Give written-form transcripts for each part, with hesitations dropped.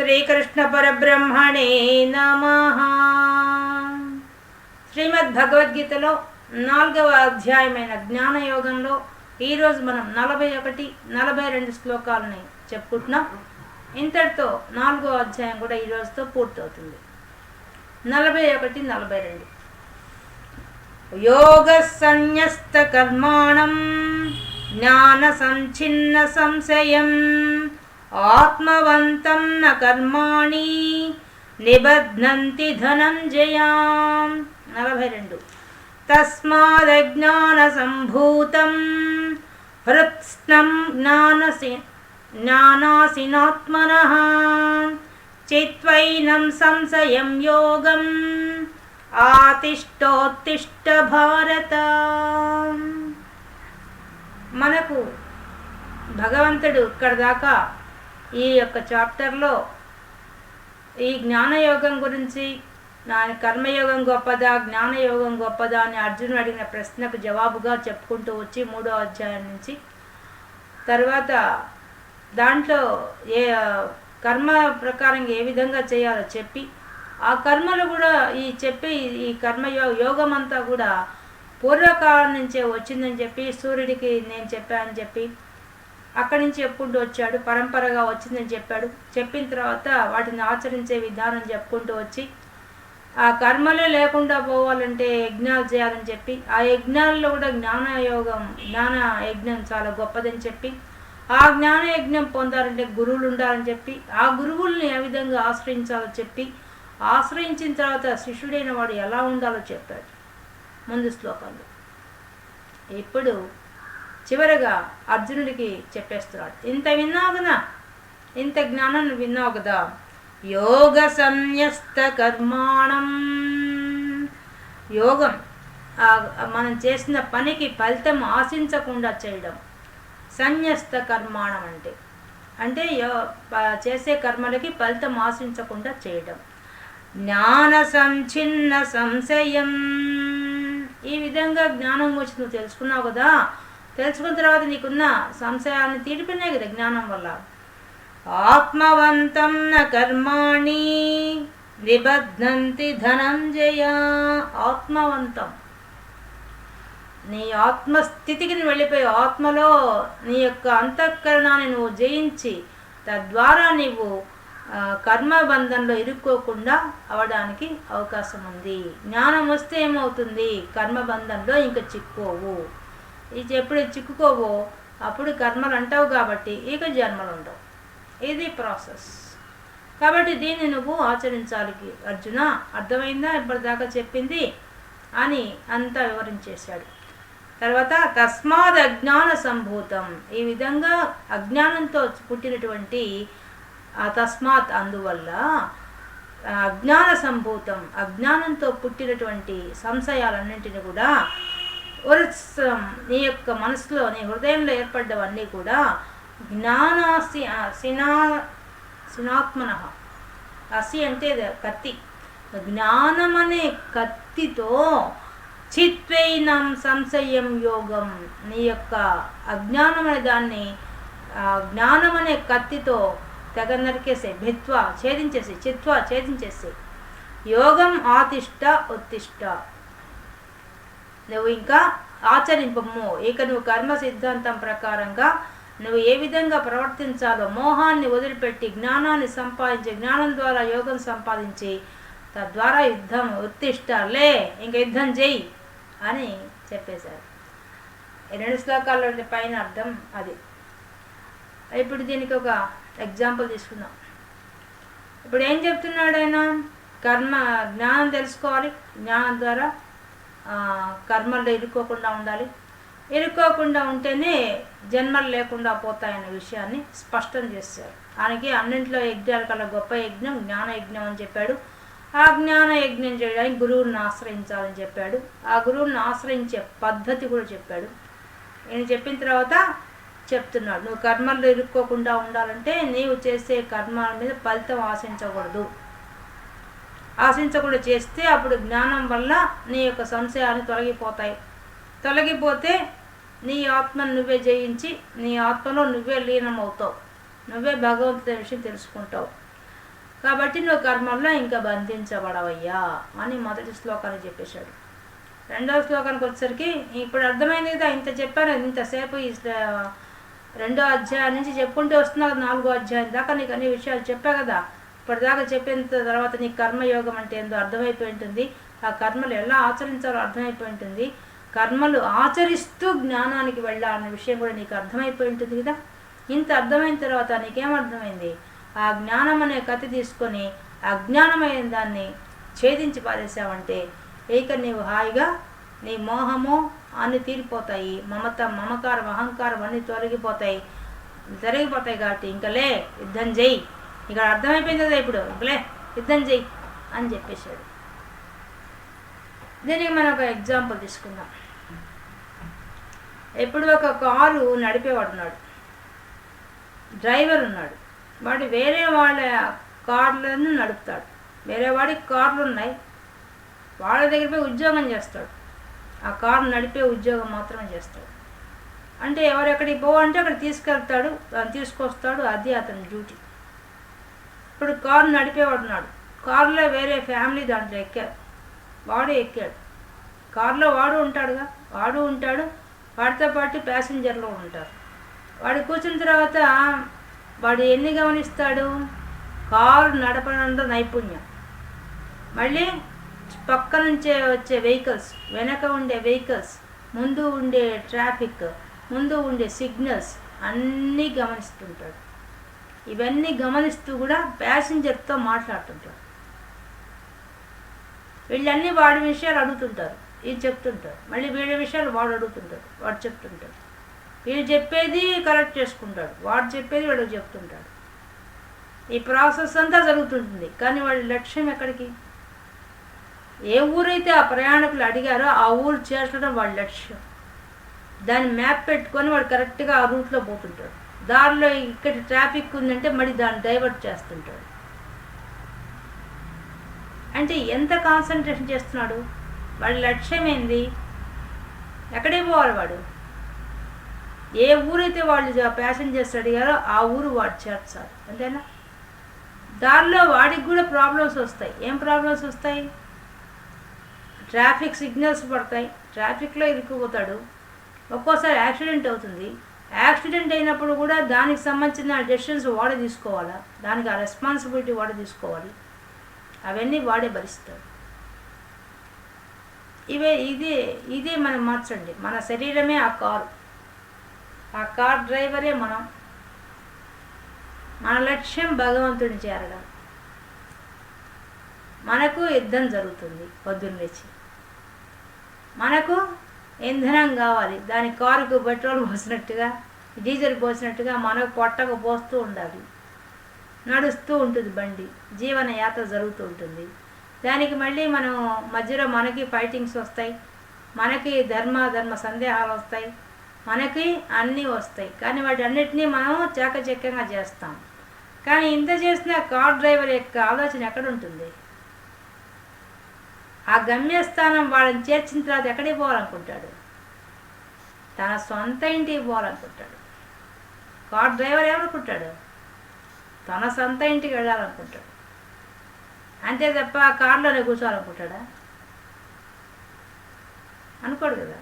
శ్రీకృష్ణ పరబ్రహ్మణే నమః. శ్రీమద్ భగవద్గీతలో 4వ అధ్యాయమైన జ్ఞానయోగంలో ఈరోజు మనం 41, 42 శ్లోకాలని చెప్పుకుంటున్నాం. ఇంతటితో 4వ అధ్యాయం కూడా ఈరోజుతో పూర్తవుతుంది. 41, 42. యోగ సన్యస్త కర్మాణం జ్ఞాన సంచిన్న సంశయం ఆత్మవంతం న కర్మాణి నిబధ్నంతి ధనంజయ. 42. తస్మాదజ్ఞాన సంభూతం హృత్స్నం జ్ఞానాసినాత్మనః చిత్వైనం సంశయం యోగం ఆతిష్టోత్తిష్ట భారత. మనకు భగవంతుడు ఇక్కడ దాకా ఈ యొక్క చాప్టర్లో ఈ జ్ఞానయోగం గురించి, కర్మయోగం గొప్పదా జ్ఞానయోగం గొప్పదా అని అర్జునుడు అడిగిన ప్రశ్నకు జవాబుగా చెప్పుకుంటూ వచ్చి 3వ అధ్యాయం నుంచి తర్వాత దాంట్లో ఏ కర్మ ప్రకారం ఏ విధంగా చేయాలో చెప్పి, ఆ కర్మలు కూడా ఈ యోగం అంతా కూడా పూర్వకాలం నుంచే వచ్చిందని చెప్పి, సూర్యుడికి నేను చెప్పానని చెప్పి అక్కడి నుంచి చెప్పుకుంటూ వచ్చాడు, పరంపరగా వచ్చిందని చెప్పాడు. చెప్పిన తర్వాత వాటిని ఆచరించే విధానం చెప్పుకుంటూ వచ్చి, ఆ కర్మలే లేకుండా పోవాలంటే యజ్ఞాలు చేయాలని చెప్పి, ఆ యజ్ఞాల్లో కూడా జ్ఞాన యజ్ఞం చాలా గొప్పదని చెప్పి, ఆ జ్ఞాన యజ్ఞం పొందాలంటే గురువులు ఉండాలని చెప్పి, ఆ గురువుల్ని ఏ విధంగా ఆశ్రయించాలో చెప్పి, ఆశ్రయించిన తర్వాత శిష్యుడైన వాడు ఎలా ఉండాలో చెప్పాడు ముందు శ్లోకంలో. ఇప్పుడు చివరగా అర్జునుడికి చెప్పేస్తున్నాడు, ఇంత విన్నావు కదా, ఇంత జ్ఞానాన్ని విన్నావు కదా, యోగ సన్యస్త కర్మాణం. యోగం మనం చేసిన పనికి ఫలితం ఆశించకుండా చేయడం. సన్యస్త కర్మాణం అంటే చేసే కర్మలకి ఫలితం ఆశించకుండా చేయడం. జ్ఞాన సంచిన్న సంశయం. ఈ విధంగా జ్ఞానం వచ్చి నువ్వు తెలుసుకున్నావు కదా, తెలుసుకున్న తర్వాత నీకున్న సంశయాన్ని తీరిపోయినాయి కదా జ్ఞానం వల్ల. ఆత్మవంతం న కర్మాణి నిబధ్నంతి ధనంజయ. ఆత్మవంతం, నీ ఆత్మస్థితికి నువ్వు వెళ్ళిపోయి ఆత్మలో నీ యొక్క అంతఃకరణాన్ని నువ్వు జయించి తద్వారా నీవు కర్మబంధంలో ఇరుక్కోకుండా అవడానికి అవకాశం ఉంది. జ్ఞానం వస్తే ఏమవుతుంది, కర్మబంధంలో ఇంకా చిక్కుకోవు. ఎప్పుడు చిక్కుకోవో అప్పుడు కర్మలు అంటావు కాబట్టి ఇక జన్మలు ఉండవు. ఇది ప్రాసెస్. కాబట్టి దీన్ని నువ్వు ఆచరించాలి అర్జున. అర్థమైందా ఇప్పటిదాకా చెప్పింది అని అంతా వివరించేశాడు. తర్వాత తస్మాద్ అజ్ఞాన సంభూతం. ఈ విధంగా అజ్ఞానంతో పుట్టినటువంటి తస్మాత్ అందువల్ల అజ్ఞాన సంభూతం, అజ్ఞానంతో పుట్టినటువంటి సంశయాలన్నింటినీ కూడా నీ యొక్క మనసులో నీ హృదయంలో ఏర్పడ్డవన్నీ కూడా జ్ఞానాసినాత్మన. అసి అంటే కత్తి, జ్ఞానం అనే కత్తితో చిత్వైనం సంశయం యోగం. నీ యొక్క అజ్ఞానం అనే దాన్ని జ్ఞానం అనే కత్తితో తెగ నరికేసే, భిత్వా ఛేదించేసి, చిత్వా ఛేదించేసి, యోగం ఆతిష్ట ఉత్తిష్ట. నువ్వు ఇంకా ఆచరింపము. ఇక నువ్వు కర్మ సిద్ధాంతం ప్రకారంగా నువ్వు ఏ విధంగా ప్రవర్తించాలో మోహాన్ని వదిలిపెట్టి జ్ఞానాన్ని సంపాదించి, జ్ఞానం ద్వారా యోగం సంపాదించి తద్వారా యుద్ధం ఉత్తిష్టలే, ఇంకా యుద్ధం చెయ్యి అని చెప్పేశారు. ఈ 2 శ్లోకాల్లో పైన అర్థం అది. ఇప్పుడు దీనికి ఒక ఎగ్జాంపుల్ తీసుకుందాం. ఇప్పుడు ఏం చెప్తున్నాడు ఆయన, జ్ఞానం తెలుసుకోవాలి, జ్ఞానం ద్వారా కర్మల్లో ఇరుక్కోకుండా ఉండాలి, ఇరుక్కోకుండా ఉంటేనే జన్మలు లేకుండా పోతాయనే విషయాన్ని స్పష్టం చేశారు. ఆయనకి అన్నింటిలో యజ్ఞాల కల్లా గొప్ప యజ్ఞం జ్ఞాన యజ్ఞం అని చెప్పాడు. ఆ జ్ఞాన యజ్ఞం చేయడానికి గురువుని ఆశ్రయించాలని చెప్పాడు. ఆ గురువుని ఆశ్రయించే పద్ధతి కూడా చెప్పాడు. ఈయన చెప్పిన తర్వాత చెప్తున్నాడు, నువ్వు కర్మల్లో ఇరుక్కోకుండా ఉండాలంటే నీవు చేసే కర్మల మీద ఫలితం ఆశించకూడదు. ఆశించకుండా చేస్తే అప్పుడు జ్ఞానం వల్ల నీ యొక్క సంశయాలు తొలగిపోతాయి. తొలగిపోతే నీ ఆత్మను నువ్వే జయించి నీ ఆత్మలో నువ్వే లీనమవుతావు, నువ్వే భగవంతుడి విషయం తెలుసుకుంటావు. కాబట్టి నువ్వు కర్మల్లో ఇంకా బంధించబడవయ్యా అని మొదటి శ్లోకాన్ని చెప్పేశాడు. రెండవ శ్లోకానికి వచ్చేసరికి ఇప్పుడు అర్థమైంది కదా, ఇంత చెప్పాను ఇంతసేపు ఈ 2వ అధ్యాయం నుంచి చెప్పుకుంటూ వస్తున్నా కదా, 4వ అధ్యాయం దాకా నీకు అన్ని విషయాలు చెప్పా కదా. ఇప్పటిదాకా చెప్పిన తర్వాత నీకు కర్మయోగం అంటే ఏందో అర్థమైపోయి ఉంటుంది, ఆ కర్మలు ఎలా ఆచరించాలో అర్థమైపోయి ఉంటుంది, కర్మలు ఆచరిస్తూ జ్ఞానానికి వెళ్ళాలన్న విషయం కూడా నీకు అర్థమైపోయి ఉంటుంది కదా. ఇంత అర్థమైన తర్వాత నీకేమర్థమైంది? ఆ జ్ఞానం అనే కత్తి తీసుకొని అజ్ఞానమైన దాన్ని ఛేదించి పారేసావంటే ఇక నీవు హాయిగా నీ మోహము అన్నీ తీరిపోతాయి, మమకారం అహంకారం అన్నీ జరిగిపోతాయి కాబట్టి ఇంకలే యుద్ధం చెయ్యి. ఇక్కడ అర్థమైపోయింది కదా ఇప్పుడు, ఇంకలే యుద్ధం చెయ్యి అని చెప్పేశాడు. దీనికి మనం ఒక ఎగ్జాంపుల్ తీసుకుందాం. ఇప్పుడు ఒక కారు నడిపేవాడు ఉన్నాడు, డ్రైవర్ ఉన్నాడు. వాడు వేరే వాళ్ళ కార్లను నడుపుతాడు, వేరే వాడికి కార్లు ఉన్నాయి, వాళ్ళ దగ్గర పోయి ఉద్యోగం చేస్తాడు. ఆ కారు నడిపే ఉద్యోగం మాత్రమే చేస్తాడు. అంటే ఎవరెక్కడికి పోవంటే అక్కడ తీసుకెళ్తాడు, దాన్ని తీసుకొస్తాడు, అది అతని డ్యూటీ. ఇప్పుడు కారు నడిపేవాడు ఉన్నాడు, కారులో వేరే ఫ్యామిలీ దాంట్లో ఎక్కారు, వాడు ఎక్కాడు. కారులో వాడు ఉంటాడుగా, వాడితో పాటు ప్యాసింజర్లు ఉంటారు. వాడు కూర్చున్న తర్వాత వాడు ఎన్ని గమనిస్తాడు? కారు నడపడంలో నైపుణ్యం, మళ్ళీ పక్క నుంచే వచ్చే వెహికల్స్, వెనక ఉండే వెహికల్స్, ముందు ఉండే ట్రాఫిక్, ముందు ఉండే సిగ్నల్స్ అన్నీ గమనిస్తుంటాడు. ఇవన్నీ గమనిస్తూ కూడా ప్యాసింజర్తో మాట్లాడుతుంటాడు. వీళ్ళన్నీ వాడి విషయాలు అడుగుతుంటారు, ఇది చెప్తుంటారు, మళ్ళీ వీడి విషయాలు వాడు అడుగుతుంటాడు, వాడు చెప్తుంటాడు. వీడు చెప్పేది కరెక్ట్ చేసుకుంటాడు, వాడు చెప్పేది వాడు చెప్తుంటాడు. ఈ ప్రాసెస్ అంతా జరుగుతుంటుంది. కానీ వాడి లక్ష్యం ఎక్కడికి? ఏ ఊరైతే ఆ ప్రయాణికులు అడిగారో ఆ ఊరు చేర్చడం వాడి లక్ష్యం. దాన్ని మ్యాప్ పెట్టుకొని వాడు కరెక్ట్గా ఆ రూట్లో పోతుంటాడు. దారిలో ఇక్కడ ట్రాఫిక్ ఉందంటే మళ్ళీ దాన్ని డైవర్ట్ చేస్తుంటాడు. అంటే ఎంత కాన్సన్ట్రేషన్ చేస్తున్నాడు? వాడి లక్ష్యం ఏంది? ఎక్కడికి పోవాలి వాడు? ఏ ఊరైతే వాళ్ళు ప్యాసింజర్స్ అడిగారో ఆ ఊరు వాడు చేర్చాలి, అంతేనా? దారిలో వాడికి కూడా ప్రాబ్లమ్స్ వస్తాయి. ఏం ప్రాబ్లమ్స్ వస్తాయి? ట్రాఫిక్ సిగ్నల్స్ పడతాయి, ట్రాఫిక్లో ఇరుక్కుపోతాడు, ఒక్కోసారి యాక్సిడెంట్ అవుతుంది. యాక్సిడెంట్ అయినప్పుడు కూడా దానికి సంబంధించిన డెసిషన్స్ వాడే తీసుకోవాలా, దానికి ఆ రెస్పాన్సిబిలిటీ వాడే తీసుకోవాలి, అవన్నీ వాడే భరిస్తాడు. ఇదే మనం మార్చండి. మన శరీరమే ఆ కారు, ఆ కార్ డ్రైవరే మనం. మన లక్ష్యం భగవంతుడిని చేరడం. మనకు యుద్ధం జరుగుతుంది పొద్దున్న లేచి, మనకు ఇంధనం కావాలి, దాని కారుకు పెట్రోల్ పోసినట్టుగా డీజిల్ పోసినట్టుగా మనకు పొట్టకు పోస్తూ ఉండాలి. నడుస్తూ ఉంటుంది బండి, జీవన యాత్ర జరుగుతూ ఉంటుంది. దానికి మళ్ళీ మనం మధ్యలో మనకి ఫైటింగ్స్ వస్తాయి, మనకి ధర్మ సందేహాలు వస్తాయి, మనకి అన్నీ వస్తాయి. కానీ వాటి అన్నిటినీ మనం చాకచక్యంగా చేస్తాం. కానీ ఇంత చేసిన కార్ డ్రైవర్ యొక్క ఆలోచన ఎక్కడ ఉంటుంది? ఆ గమ్యస్థానం వాళ్ళని చేర్చిన తర్వాత ఎక్కడికి పోవాలనుకుంటాడు? తన సొంత ఇంటికి పోవాలనుకుంటాడు. కార్ డ్రైవర్ ఏమనుకుంటాడు? తన సొంత ఇంటికి వెళ్ళాలనుకుంటాడు. అంతే తప్ప కార్లోనే కూర్చోవాలనుకుంటాడా? అనుకోడు కదా.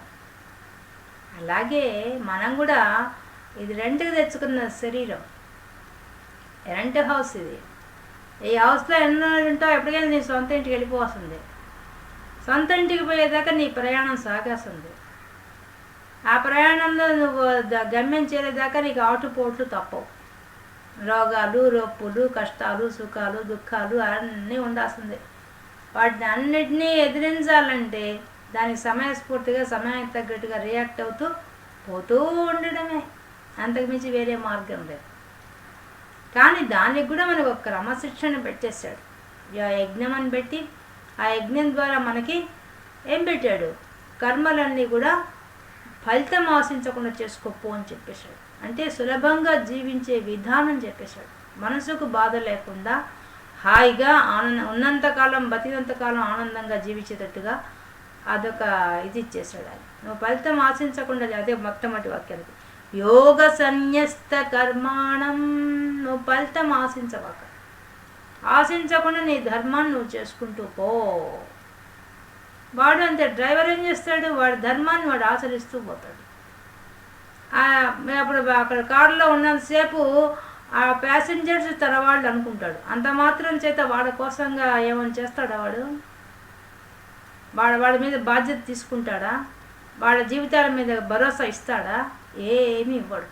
అలాగే మనం కూడా ఇది రెంట్కి తెచ్చుకున్న శరీరం, రెంట్ హౌస్ ఇది. ఈ హౌస్లో ఎన్నో ఉంటావు, ఎప్పటికైనా నీ సొంత ఇంటికి వెళ్ళిపోవాల్సిందే. సొంత ఇంటికి పోయేదాకా నీ ప్రయాణం సాగేస్తుంది. ఆ ప్రయాణంలో నువ్వు గమ్యం చేరేదాకా నీకు ఆటుపోట్లు తప్పవు. రోగాలు, రొప్పులు, కష్టాలు, సుఖాలు, దుఃఖాలు అన్నీ ఉండాల్సిందే. వాటిని అన్నిటినీ ఎదిరించాలంటే దానికి సమయస్ఫూర్తిగా సమయానికి తగ్గట్టుగా రియాక్ట్ అవుతూ పోతూ ఉండడమే, అంతకుమించి వేరే మార్గం లేదు. కానీ దానికి కూడా మనకు ఒక క్రమశిక్షణ పెట్టేశాడు. యజ్ఞం అని పెట్టి ఆ యజ్ఞం ద్వారా మనకి ఏం పెట్టాడు? కర్మలన్నీ కూడా ఫలితం ఆశించకుండా చేసుకోపో అని చెప్పేశాడు. అంటే సులభంగా జీవించే విధానం చెప్పేశాడు. మనసుకు బాధ లేకుండా హాయిగా ఉన్నంతకాలం బతికినంతకాలం ఆనందంగా జీవించేటట్టుగా అదొక ఇది ఇచ్చేసాడు ఆయన. నువ్వు ఫలితం ఆశించకుండా, అదే మొట్టమొదటి వాక్యానికి యోగ సన్యస్త కర్మాణం, నువ్వు ఫలితం ఆశించవాక. ఆశించకుండా నీ ధర్మాన్ని నువ్వు చేసుకుంటూ పో. వాడు అంతే, డ్రైవర్ ఏం చేస్తాడు, వాడి ధర్మాన్ని వాడు ఆచరిస్తూ పోతాడు. అప్పుడు అక్కడ కారులో ఉన్నంతసేపు ఆ ప్యాసింజర్స్ తన వాళ్ళు అనుకుంటాడు. అంత మాత్రం చేత వాడి కోసంగా ఏమైనా చేస్తాడా వాడు? వాడి మీద బాధ్యత తీసుకుంటాడా? వాళ్ళ జీవితాల మీద భరోసా ఇస్తాడా? ఏమీ ఇవ్వడు.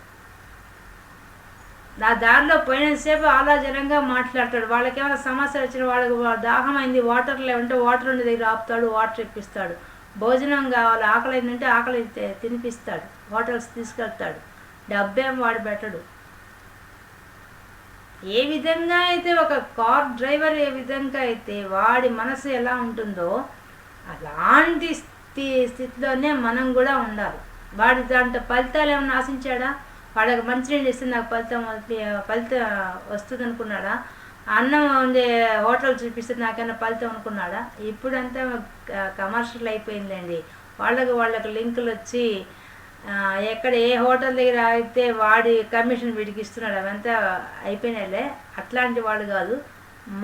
నా దారిలో పోయినంతసేపు ఆలోచనగా మాట్లాడతాడు. వాళ్ళకి ఏమైనా సమస్య వచ్చిన వాళ్ళకి దాహం అయింది, వాటర్ లేవంటే వాటర్ ఉండే దగ్గర ఆపుతాడు, వాటర్ ఇప్పిస్తాడు. భోజనం కావాలి, ఆకలి అయిందంటే ఆకలి తినిపిస్తాడు, హోటల్స్ తీసుకెళ్తాడు. డబ్బేం వాడు పెట్టడు. ఏ విధంగా అయితే ఒక కార్ డ్రైవర్ ఏ విధంగా అయితే వాడి మనసు ఎలా ఉంటుందో అలాంటి స్థితిలోనే మనం కూడా ఉండాలి. వాడి దాంట్లో ఫలితాలు ఏమైనా ఆశించాడా? వాడికి మంచినీళ్ళు ఇస్తే నాకు ఫలితం వస్తుంది అనుకున్నాడా? అన్నం ఉండే హోటల్ చూపిస్తే నాకైనా ఫలితం అనుకున్నాడా? ఇప్పుడంతా కమర్షియల్ అయిపోయిందండి. వాళ్ళకి లింకులు వచ్చి ఎక్కడ ఏ హోటల్ దగ్గర అయితే వాడి కమిషన్ వీడికి ఇస్తున్నాడు, అవంతా అయిపోయినాయిలే. అట్లాంటి వాళ్ళు కాదు,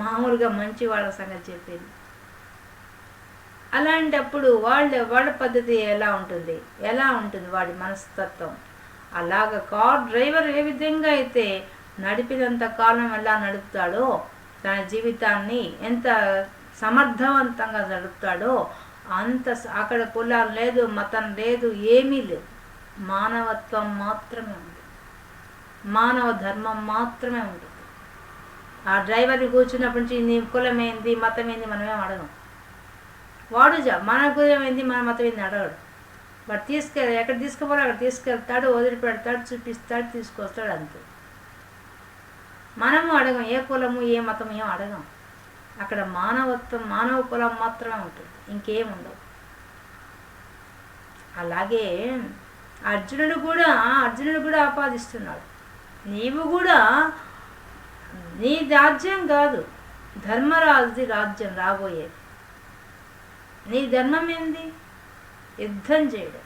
మామూలుగా మంచి వాళ్ళ సంగతి చెప్పేది. అలాంటప్పుడు వాళ్ళ పద్ధతి ఎలా ఉంటుంది వాడి మనస్తత్వం. అలాగ కార్ డ్రైవర్ ఏ విధంగా అయితే నడిపినంత కాలం ఎలా నడుపుతాడో, తన జీవితాన్ని ఎంత సమర్థవంతంగా నడుపుతాడో అంత అక్కడ కులాలు లేదు, మతం లేదు, ఏమీ లేదు. మానవత్వం మాత్రమే ఉంది, మానవ ధర్మం మాత్రమే ఉంటుంది. ఆ డ్రైవర్ని కూర్చున్నప్పటి నుంచి నీ కులం ఏంది, మతం ఏంది మనమేం అడగం. వాడు మన కులం ఏంది, మన మతం ఏంది అడగడు. వాడు ఎక్కడ తీసుకుపోవాలి అక్కడ తీసుకెళ్తాడు, వదిలిపెడతాడు, చూపిస్తాడు, తీసుకొస్తాడు, అంతే. మనము అడగం, ఏ కులము ఏ మతం ఏం అడగం. అక్కడ మానవత్వం, మానవ కులం మాత్రమే ఉంటుంది, ఇంకేం ఉండవు. అలాగే అర్జునుడు కూడా ఆపాదిస్తున్నాడు. నీవు కూడా నీ రాజ్యం కాదు, ధర్మరాజుది రాజ్యం రాబోయేది. నీ ధర్మం ఏంది? యుద్ధం చేయడం.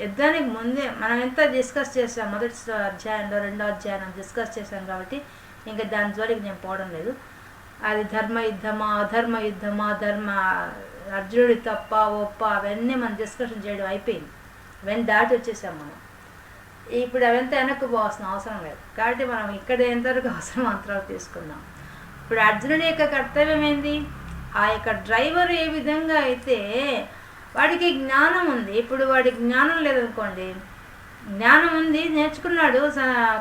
యుద్ధానికి ముందే మనం ఎంత డిస్కస్ చేసాం, మొదటి అధ్యాయంలో, రెండో అధ్యాయం డిస్కస్ చేశాం కాబట్టి ఇంకా దాని జోలికి నేను పోవడం లేదు. అది ధర్మ యుద్ధమా, అధర్మ యుద్ధమా, అర్జునుడి తప్ప ఒప్ప అవన్నీ మనం డిస్కషన్ చేయడం అయిపోయింది. అవన్నీ దాటి వచ్చేసాం మనం. ఇప్పుడు అవంతా వెనక్కి పోవాల్సిన అవసరం లేదు. కాబట్టి మనం ఇక్కడ ఎంతవరకు అవసరం అంతవరకు తీసుకుందాం. ఇప్పుడు అర్జునుడి యొక్క కర్తవ్యం ఏంది? ఆ యొక్క డ్రైవర్ ఏ విధంగా అయితే వాడికి జ్ఞానం ఉంది. ఇప్పుడు వాడికి జ్ఞానం లేదనుకోండి, జ్ఞానం ఉంది, నేర్చుకున్నాడు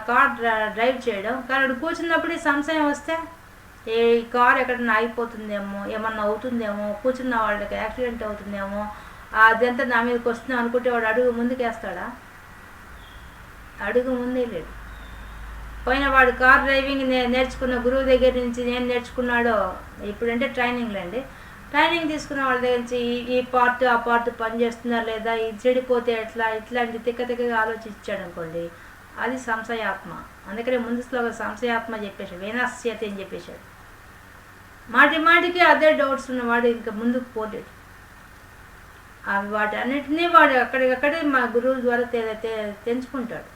కార్ డ్రైవ్ చేయడం, కానీ కూర్చున్నప్పుడు సంశయం వస్తే ఈ కార్ ఎక్కడన్నా ఆగిపోతుందేమో, ఏమన్నా అవుతుందేమో, కూర్చున్న వాళ్ళకి యాక్సిడెంట్ అవుతుందేమో, అదంతా నా మీదకి వస్తుందేమో అనుకుంటే వాడు అడుగు ముందుకేస్తాడా? అడుగు ముందే లేదు. పోయిన వాడు కార్ డ్రైవింగ్ నేర్చుకున్న గురువు దగ్గర నుంచి నేను నేర్చుకున్నాడో, ఇప్పుడంటే ట్రైనింగ్లు అండి, ట్రైనింగ్ తీసుకున్న వాళ్ళ దగ్గర నుంచి ఈ పార్ట్ ఆ పార్ట్ పనిచేస్తుందా లేదా, ఇది చెడిపోతే ఎట్లా, ఇట్లాంటి తిక్కగా ఆలోచించాడు అనుకోండి, అది సంశయాత్మ. అందుకనే ముందు శ్లోకం సంశయాత్మ చెప్పేశాడు, వేనాస్యత అని చెప్పేశాడు. మాటికి అదే డౌట్స్ ఉన్నవాడు ఇంకా ముందుకు పోలేడు. అవి వాటి అన్నిటినీ వాడు అక్కడికక్కడే మా గురువు ద్వారా తెంచుకుంటాడు.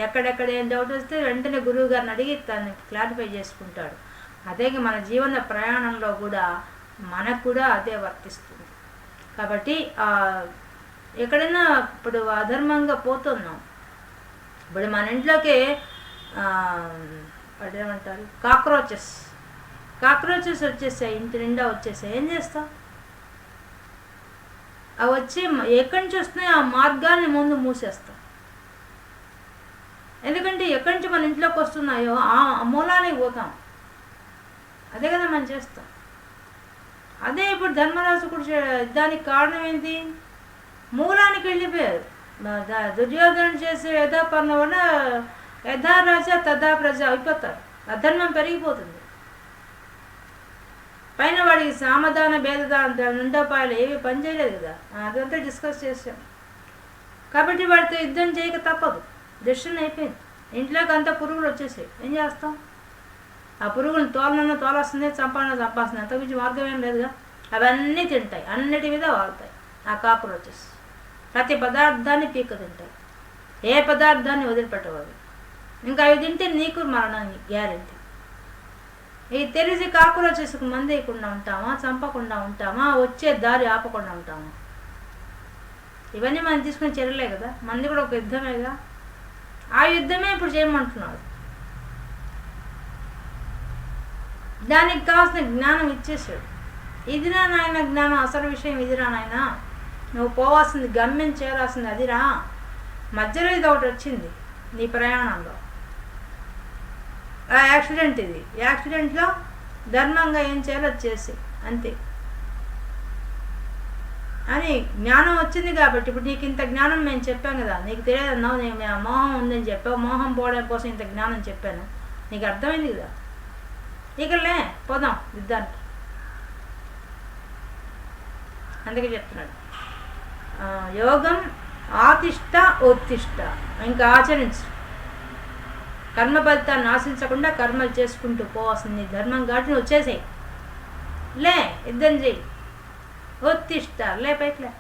ఎక్కడెక్కడ ఏం డౌట్ వస్తే వెంటనే గురువు గారిని అడిగి తను క్లారిఫై చేసుకుంటాడు. అదే మన జీవన ప్రయాణంలో కూడా మనకు కూడా అదే వర్తిస్తుంది. కాబట్టి ఎక్కడైనా ఇప్పుడు అధర్మంగా పోతున్నాం, ఇప్పుడు మన ఇంట్లోకి ఏమంటారు కాక్రోచెస్ వచ్చేసాయి, ఇంటి నిండా వచ్చేసాయి, ఏం చేస్తాం? అవి వచ్చి ఎక్కడి నుంచి వస్తున్నాయి ఆ మార్గాన్ని ముందు మూసేస్తాం. ఎందుకంటే ఎక్కడి నుంచి మన ఇంట్లోకి వస్తున్నాయో ఆ మూలానికి పోతాం. అదే కదా మనం చేస్తాం. అదే ఇప్పుడు ధర్మరాజు కూడా దానికి కారణం ఏంటి? మూలానికి వెళ్ళిపోయారు. దుర్యోధన చేసే యథాపర్ణ వల్ల యథా రాజా తథా ప్రజ అయిపోతారు, అధర్మం పెరిగిపోతుంది. పైన వాడికి సామధాన భేదదాన రెండోపాయాలు ఏవి పనిచేయలేదు కదా, అదంతా డిస్కస్ చేసాం. కాబట్టి వాడితో యుద్ధం చేయక తప్పదు, డెసిషన్ అయిపోయింది. ఇంట్లోకి అంతా పురుగులు వచ్చేసాయి, ఏం చేస్తాం? ఆ పురుగులను తోలొస్తుంది, చంపాల్సింది, అంతకుమించి మార్గం ఏం లేదుగా. అవన్నీ తింటాయి, అన్నిటి మీద వాళ్తాయి. ఆ కాక్రోచెస్ ప్రతి పదార్థాన్ని పీక తింటాయి, ఏ పదార్థాన్ని వదిలిపెట్టవాలి. ఇంకా అవి తింటే నీకు మరణం గ్యారెంటీ. ఇది తెలిసి కాక్రోచెస్కి మందు వేయకుండా ఉంటామా, చంపకుండా ఉంటామా, వచ్చే దారి ఆపకుండా ఉంటామా? ఇవన్నీ మనం తీసుకునే చర్యలే కదా. మంది కూడా ఒక యుద్ధమేగా. ఆ యుద్ధమే ఇప్పుడు చేయమంటున్నాడు. దానికి కావాల్సిన జ్ఞానం ఇచ్చేసాడు. ఇదిరా నాయన జ్ఞానం, అసలు విషయం ఇదిరా నాయన, నువ్వు పోవాల్సింది, గమ్యం చేరాల్సింది అదిరా. మధ్యలో ఇది ఒకటి వచ్చింది నీ ప్రయాణంలో, ఆ యాక్సిడెంట్. ఇది యాక్సిడెంట్లో ధర్మంగా ఏం చేయాలో చేసి అంతే అని జ్ఞానం వచ్చింది కాబట్టి ఇప్పుడు నీకు ఇంత జ్ఞానం మేము చెప్పాం కదా. నీకు తెలియదన్నావు, నేను మోహం ఉందని చెప్పావు, మోహం పోవడం కోసం ఇంత జ్ఞానం చెప్పాను, నీకు అర్థమైంది కదా. ఇకలే పోదాం యుద్ధానికి. అందుకే చెప్తున్నాడు యోగం ఆతిష్ట ఉత్తిష్ట, ఇంకా ఆచరించు. కర్మ ఫలితాన్ని ఆశించకుండా కర్మలు చేసుకుంటూ పోవాల్సింది ధర్మం కాబట్టి నువ్వు వచ్చేసేయి. లే యుద్ధం చేయి, ఉత్తిష్ట, లే పైకి లే,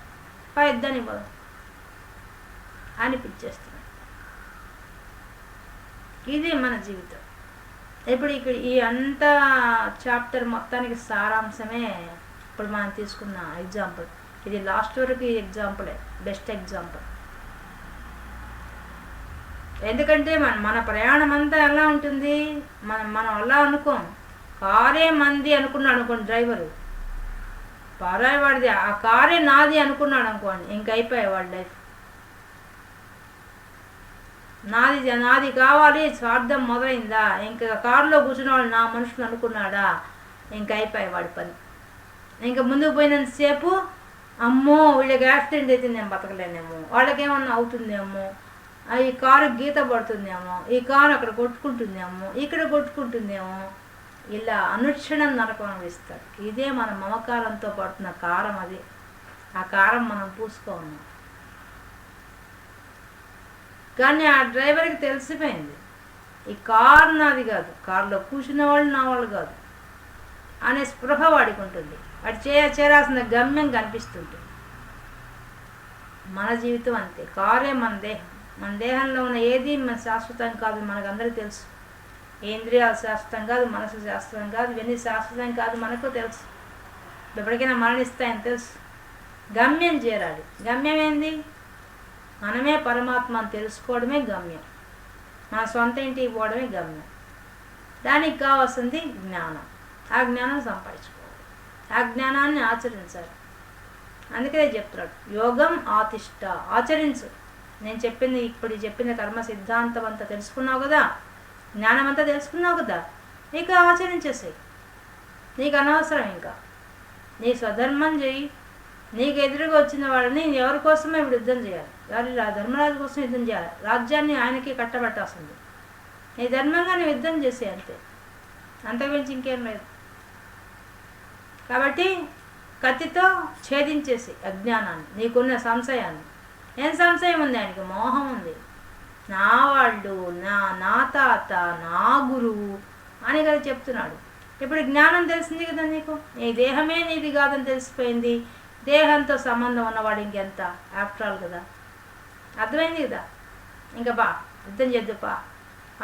పై యుద్ధానికి పోదాం అనిపించేస్తున్నాడు. ఇది మన జీవితం. ఇప్పుడు ఇక్కడ ఈ అంత చాప్టర్ మొత్తానికి సారాంశమే ఇప్పుడు మనం తీసుకున్న ఎగ్జాంపుల్. ఇది లాస్ట్ వరకు ఈ ఎగ్జాంపులే బెస్ట్ ఎగ్జాంపుల్. ఎందుకంటే మన ప్రయాణం అంతా ఎలా ఉంటుంది, మనం అలా అనుకోం. కారే మంది అనుకున్నాడు అనుకోండి డ్రైవరు, పరాయి వాడిది, ఆ కారే నాది అనుకున్నాడు అనుకోండి, ఇంక అయిపోయాయి వాడి లైఫ్. నాది కావాలి స్వార్థం మొదలైందా, ఇంకా కారులో కూర్చున్న వాళ్ళు నా మనుషులు అనుకున్నాడా, ఇంక అయిపోయాయి వాడి పని. ఇంకా ముందుకు పోయినంతసేపు అమ్మో వీళ్ళకి యాక్సిడెంట్ అయితే నేను బతకలేనేమో, వాళ్ళకేమన్నా అవుతుందేమో, ఈ కారు గీత పడుతుందేమో, ఈ కారు అక్కడ కొట్టుకుంటుందేమో, ఇక్కడ కొట్టుకుంటుందేమో, ఇలా అనుక్షణం నరకం అనిపిస్తాడు. ఇదే మన మమకారంతో పడుతున్న కారం. అది ఆ కారం మనం పూసుకో ఉన్నాం. కానీ ఆ డ్రైవర్కి తెలిసిపోయింది ఈ కారు నాది కాదు, కారులో కూర్చున్న వాళ్ళు నా వాళ్ళు కాదు అనే స్పృహ వాడికి ఉంటుంది. వాడు చేరాల్సిన గమ్యం కనిపిస్తుంటుంది. మన జీవితం అంతే. కారే మన దేహం. మన దేహంలో ఉన్న ఏది మన శాశ్వతం కాదు, మనకందరికీ తెలుసు. ఇంద్రియాలు శాశ్వతం కాదు, మనసు శాశ్వతం కాదు, ఇవన్నీ శాశ్వతం కాదు, మనకు తెలుసు. ఎప్పటికైనా మరణిస్తాయని తెలుసు. గమ్యం చేరాలి. గమ్యం ఏంది? మనమే పరమాత్మ అని తెలుసుకోవడమే గమ్యం. మన సొంత ఇంటికి పోవడమే గమ్యం. దానికి కావాల్సింది జ్ఞానం. ఆ జ్ఞానం సంపాదించుకోవాలి, ఆ జ్ఞానాన్ని ఆచరించాలి. అందుకే చెప్తున్నాడు యోగం ఆతిష్ట, ఆచరించు. నేను చెప్పింది ఇప్పుడు చెప్పిన కర్మ సిద్ధాంతం అంతా తెలుసుకున్నావు కదా, జ్ఞానం అంతా తెలుసుకున్నావు కదా, నీకు ఆచరించేసాయి. నీకు అనవసరం ఇంకా. నీ స్వధర్మం చెయ్యి. నీకు ఎదురుగా వచ్చిన వాళ్ళని ఎవరి కోసమే ఇప్పుడు యుద్ధం చేయాలి? ధర్మరాజు కోసం యుద్ధం చేయాలి. రాజ్యాన్ని ఆయనకి కట్టబెట్టాల్సింది. నీ ధర్మంగా నువ్వు యుద్ధం చేసే అంతే, అంతకుమించి ఇంకేం లేదు. కాబట్టి కత్తితో ఛేదించేసి అజ్ఞానాన్ని, నీకున్న సంశయాన్ని. ఏం సంశయం ఉంది? ఆయనకి మోహం ఉంది. నా వాళ్ళు, నా తాత, నా గురువు అని కదా చెప్తున్నాడు. ఇప్పుడు జ్ఞానం తెలిసింది కదా నీకు. నీ దేహమే నీది కాదని తెలిసిపోయింది. దేహంతో సంబంధం ఉన్నవాడు ఇంకెంత, ఆఫ్టర్ ఆల్ కదా. అర్థమైంది కదా. ఇంకా బా యుద్ధం చేద్దుపా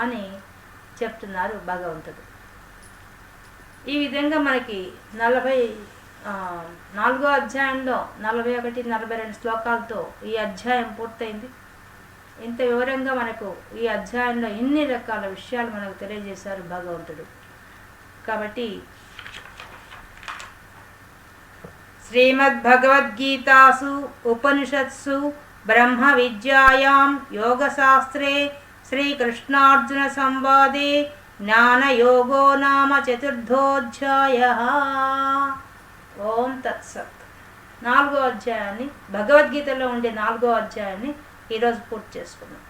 అని చెప్తున్నారు భగవంతుడు. ఈ విధంగా మనకి 44వ అధ్యాయంలో 41, 42 శ్లోకాలతో ఈ అధ్యాయం పూర్తయింది. ఇంత వివరంగా మనకు ఈ అధ్యాయంలో ఇన్ని రకాల విషయాలు మనకు తెలియజేశారు భగవంతుడు. కాబట్టి శ్రీమద్భగవద్గీతాసు ఉపనిషత్సు బ్రహ్మ విద్యాయాం యోగశాస్త్రే శ్రీకృష్ణార్జున సంవాదే జ్ఞానయోగో నామ 4థోऽధ్యాయః. ఓం తత్సత్. 4వ అధ్యాయాన్ని, భగవద్గీతలో ఉండే 4వ అధ్యాయాన్ని ఈరోజు పూర్తి చేసుకున్నాం.